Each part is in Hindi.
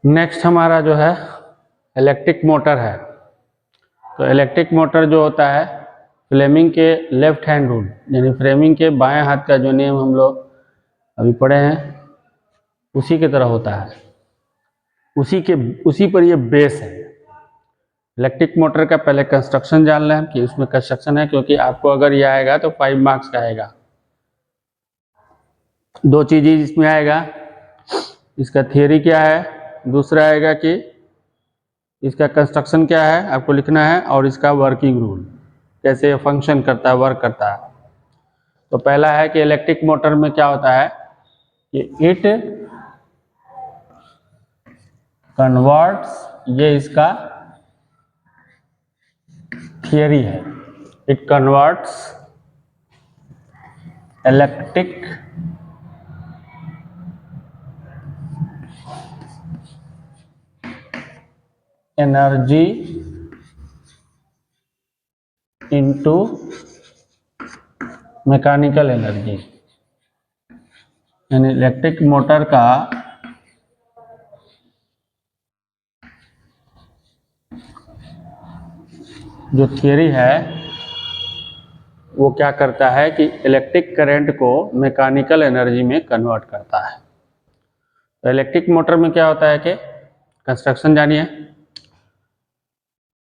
नेक्स्ट हमारा जो है इलेक्ट्रिक मोटर है। तो इलेक्ट्रिक मोटर जो होता है फ्लेमिंग के लेफ्ट हैंड रूल, यानी फ्लेमिंग के बाएं हाथ का जो नियम हम लोग अभी पढ़े हैं उसी की तरह होता है, उसी पर ये बेस है। इलेक्ट्रिक मोटर का पहले कंस्ट्रक्शन जान लें कि उसमें कंस्ट्रक्शन है, क्योंकि आपको अगर ये आएगा तो 5 मार्क्स का आएगा। दो चीज़ें इसमें आएगा, इसका थियरी क्या है, दूसरा आएगा कि इसका कंस्ट्रक्शन क्या है आपको लिखना है, और इसका वर्किंग रूल कैसे फंक्शन करता है, वर्क करता है। तो पहला है कि इलेक्ट्रिक मोटर में क्या होता है कि इट कन्वर्ट्स, ये इसका थियरी है, it converts electric energy into mechanical energy. यानी इलेक्ट्रिक मोटर का जो थियरी है वो क्या करता है कि इलेक्ट्रिक करंट को मैकेनिकल एनर्जी में कन्वर्ट करता है। तो इलेक्ट्रिक मोटर में क्या होता है कि कंस्ट्रक्शन जानिए,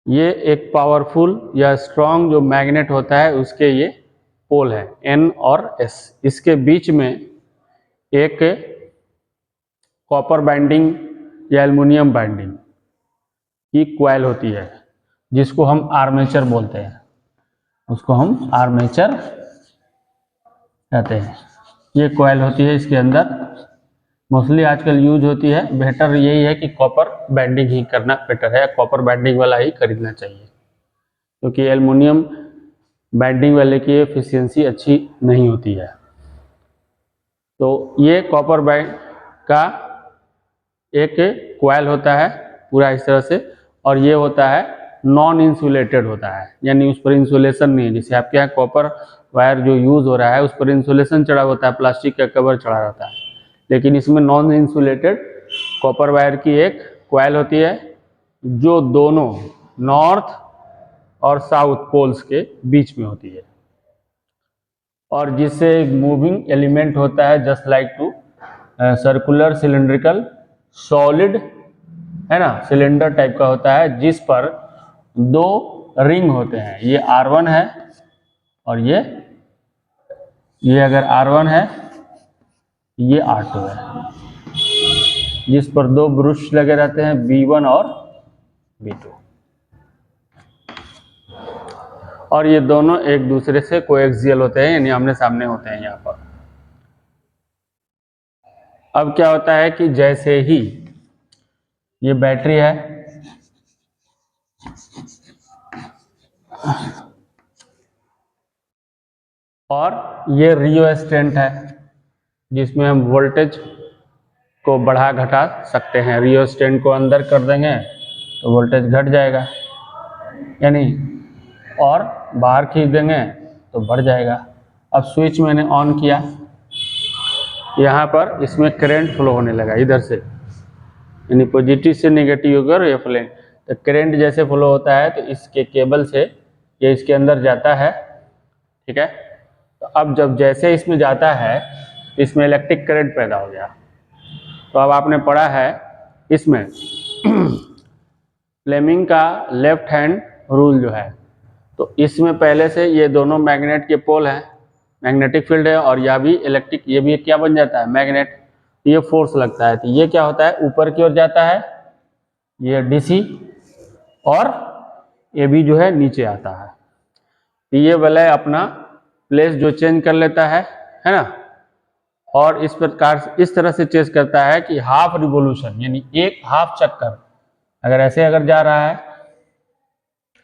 ये एक पावरफुल या स्ट्रॉन्ग जो मैग्नेट होता है उसके ये पोल है N और S, इसके बीच में एक कॉपर बाइंडिंग या एल्युमिनियम बाइंडिंग की क्वाइल होती है जिसको हम आर्मेचर बोलते हैं, उसको हम आर्मेचर कहते हैं। ये कॉइल होती है, इसके अंदर मोस्टली आजकल यूज होती है। बेहतर यही है कि कॉपर बाइंडिंग ही करना बेटर है, कॉपर बाइंडिंग वाला ही खरीदना चाहिए, क्योंकि एल्युमिनियम बाइंडिंग वाले की एफिशिएंसी अच्छी नहीं होती है। तो ये कॉपर बाइंड का एक कॉइल होता है पूरा इस तरह से, और ये होता है नॉन इंसुलेटेड होता है, यानी उस पर इंसुलेशन नहीं है। जैसे आपके यहाँ कॉपर वायर जो यूज़ हो रहा है उस पर इंसुलेशन चढ़ा होता है, प्लास्टिक का कवर चढ़ा रहता है, लेकिन इसमें नॉन इंसुलेटेड कॉपर वायर की एक कॉइल होती है जो दोनों नॉर्थ और साउथ पोल्स के बीच में होती है, और जिससे एक मूविंग एलिमेंट होता है just like two circular cylindrical solid, है ना, सिलेंडर टाइप का होता है, जिस पर दो रिंग होते हैं। ये R1 है और ये अगर R1 है ये R2 है, जिस पर दो ब्रश लगे रहते हैं B1 और B2, और ये दोनों एक दूसरे से कोएक्सियल होते हैं, यानी आमने सामने होते हैं यहाँ पर। अब क्या होता है कि जैसे ही ये बैटरी है और ये रियोस्टेंट है जिसमें हम वोल्टेज को बढ़ा घटा सकते हैं। रियोस्टेंट को अंदर कर देंगे तो वोल्टेज घट जाएगा, यानी और बाहर खींच देंगे तो बढ़ जाएगा। अब स्विच मैंने ऑन किया, यहाँ पर इसमें करंट फ्लो होने लगा इधर से, यानी पॉजिटिव से नेगेटिव होकर ये फ्लो, तो करंट जैसे फ्लो होता है तो इसके केबल से ये इसके अंदर जाता है, ठीक है। तो अब जब जैसे इसमें जाता है इसमें इलेक्ट्रिक करंट पैदा हो गया। तो अब आपने पढ़ा है इसमें फ्लेमिंग का लेफ्ट हैंड रूल जो है, तो इसमें पहले से ये दोनों मैग्नेट के पोल हैं, मैग्नेटिक फील्ड है, और यह भी इलेक्ट्रिक, ये भी क्या बन जाता है मैग्नेट, ये फोर्स लगता है। तो ये क्या होता है ऊपर की ओर जाता है, ये DC, और ये भी जो है नीचे आता है। तो ये वाला अपना प्लेस जो चेंज कर लेता है ना, और इस प्रकार इस तरह से चेंज करता है कि हाफ रिवोल्यूशन, यानी एक हाफ चक्कर अगर ऐसे अगर जा रहा है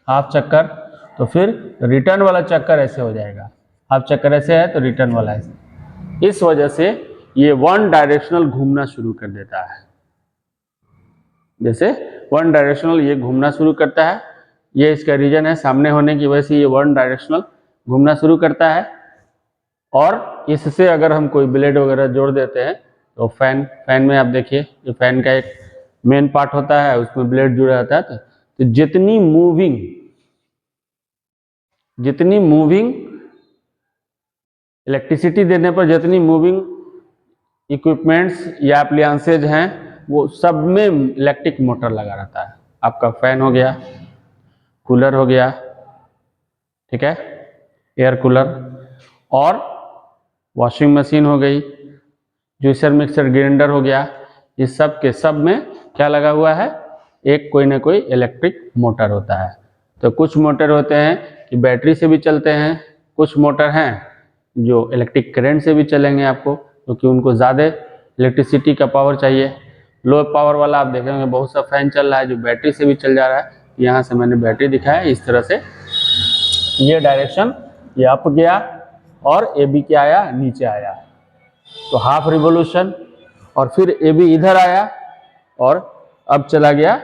हाफ चक्कर, तो फिर रिटर्न वाला चक्कर ऐसे हो जाएगा। हाफ चक्कर ऐसे है तो रिटर्न वाला ऐसे। इस वजह से ये वन डायरेक्शनल घूमना शुरू कर देता है। जैसे वन डायरेक्शनल ये घूमना शुरू करता है, ये इसका रीजन है सामने होने की वजह से ये वन डायरेक्शनल घूमना शुरू करता है। और इससे अगर हम कोई ब्लेड वगैरह जोड़ देते हैं तो फैन में आप देखिए, ये फैन का एक मेन पार्ट होता है, उसमें ब्लेड जुड़ा रहता है। तो जितनी मूविंग इलेक्ट्रिसिटी देने पर जितनी मूविंग इक्विपमेंट्स या एप्लियंसेज हैं, वो सब में इलेक्ट्रिक मोटर लगा रहता है। आपका फैन हो गया, कूलर हो गया, ठीक है, एयर कूलर, और वॉशिंग मशीन हो गई, जूसर मिक्सर ग्राइंडर हो गया, इस सब के सब में क्या लगा हुआ है, एक कोई ना कोई इलेक्ट्रिक मोटर होता है। तो कुछ मोटर होते हैं कि बैटरी से भी चलते हैं, कुछ मोटर हैं जो इलेक्ट्रिक करंट से भी चलेंगे आपको, क्योंकि उनको ज़्यादा इलेक्ट्रिसिटी का पावर चाहिए। लो पावर वाला आप देखेंगे बहुत सा फैन चल रहा है जो बैटरी से भी चल जा रहा है। यहाँ से मैंने बैटरी दिखाया, इस तरह से ये डायरेक्शन, ये अप गया और ए बी क्या आया, नीचे आया, तो हाफ रिवोल्यूशन, और फिर ए बी इधर आया और अब चला गया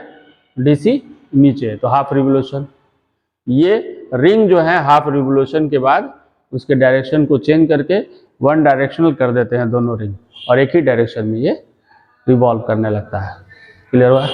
डीसी नीचे, तो हाफ रिवोल्यूशन। ये रिंग जो है हाफ रिवोल्यूशन के बाद उसके डायरेक्शन को चेंज करके वन डायरेक्शनल कर देते हैं दोनों रिंग, और एक ही डायरेक्शन में ये रिवॉल्व करने लगता है। क्लियर हुआ?